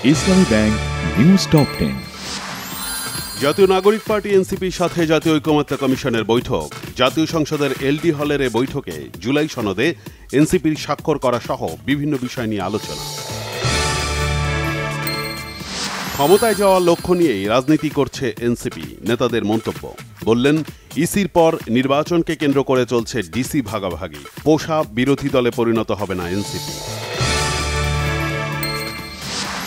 ইসলামী bank news top 10। জাতীয় নাগরিক party এনসিপির সাথে জাতীয় ঐকমত্য কমিশনের বৈঠক। জাতীয় সংসদের এলডি হলের এই বৈঠকে জুলাই সনদে এনসিপির স্বাক্ষর করা সহ বিভিন্ন বিষয় নিয়ে আলোচনা। ক্ষমতায় যাওয়ার লক্ষ্য নিয়েই রাজনীতি করছে এনসিপি, নেতাদের মন্তব্য। বললেন, ইসির পর নির্বাচনকে কেন্দ্র করে চলছে ডিসি ভাগাভাগি, পোষা বিরোধী দলে পরিণত হবে না এনসিপি।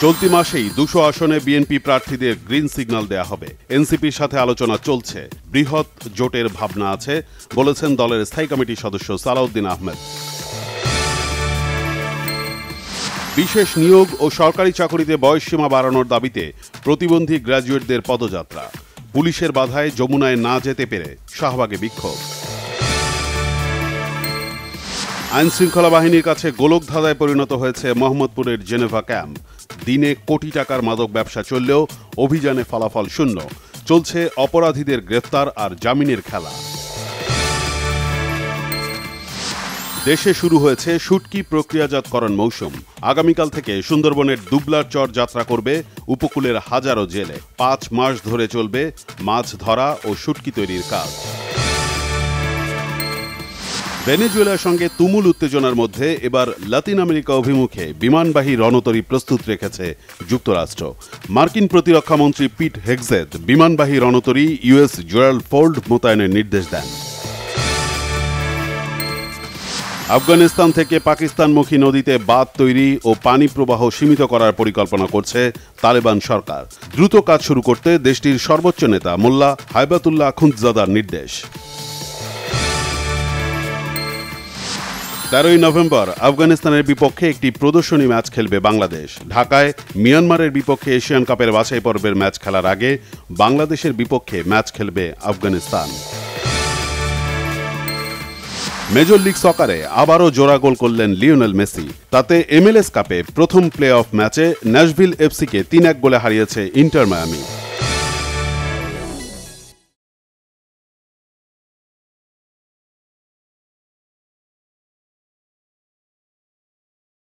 চলতি মাসেই 200 আসনে বিএনপি প্রার্থীদের গ্রিন সিগন্যাল দেয়া হবে। এনসিপির সাথে আলোচনা চলছে, বৃহৎ জোটের ভাবনা আছে বলেছেন দলের স্থায়ী কমিটির সদস্য সালাউদ্দিন আহমেদ। বিশেষ নিয়োগ ও সরকারি চাকরিতে বয়সসীমা বাড়ানোর দাবিতে প্রতিবন্ধী গ্র্যাজুয়েটদের পদযাত্রা। পুলিশের বাধায় যমুনায় না যেতে পেরে শাহবাগে বিক্ষোভ। আইনশৃঙ্খলা বাহিনীর কাছে গোলকধাঁধায় পরিণত হয়েছে মোহাম্মদপুরের জেনেভা ক্যাম্প। দিনে কোটি টাকার মাদক ব্যবসা চললেও অভিযানে ফলাফল শূন্য। চলছে অপরাধীদের গ্রেফতার আর জামিনের খেলা। দেশে শুরু হয়েছে শুটকি প্রক্রিয়াজাতকরণ মৌসুম। আগামীকাল থেকে সুন্দরবনের দুবলার চর যাত্রা করবে উপকূলের হাজারো জেলে। 5 মাস ধরে চলবে মাছ ধরা ও শুটকি তৈরির কাজ। ভেনেজুয়েলার সঙ্গে তুমুল উত্তেজনার মধ্যে এবার লাতিন আমেরিকা অভিমুখে বিমানবাহী রণতরী প্রস্তুত রেখেছে যুক্তরাষ্ট্র। মার্কিন প্রতিরক্ষামন্ত্রী পিট হেগজেত বিমানবাহী রণতরী ইউএস জেরাল্ড ফোর্ড মোতায়েনের নির্দেশ দেন। আফগানিস্তান থেকে পাকিস্তানমুখী নদীতে বাঁধ তৈরি ও পানি প্রবাহ সীমিত করার পরিকল্পনা করছে তালেবান সরকার। দ্রুত কাজ শুরু করতে দেশটির সর্বোচ্চ নেতা মোল্লা হাইবাতুল্লাহ আখুন্দজাদার নির্দেশ। 13ই নভেম্বর আফগানিস্তানের বিপক্ষে একটি প্রদর্শনী ম্যাচ খেলবে বাংলাদেশ। ঢাকায় মিয়ানমারের বিপক্ষে এশিয়ান কাপের বাছাই পর্বের ম্যাচ খেলার আগে বাংলাদেশের বিপক্ষে ম্যাচ খেলবে আফগানিস্তান। মেজর লিগ সকারে আবারও জোড়া গোল করলেন লিওনেল মেসি। তাতে MLS কাপে প্রথম প্লে অফ ম্যাচে ন্যাশভিল এফসিকে 3-1 গোলে হারিয়েছে ইন্টার মায়ামি।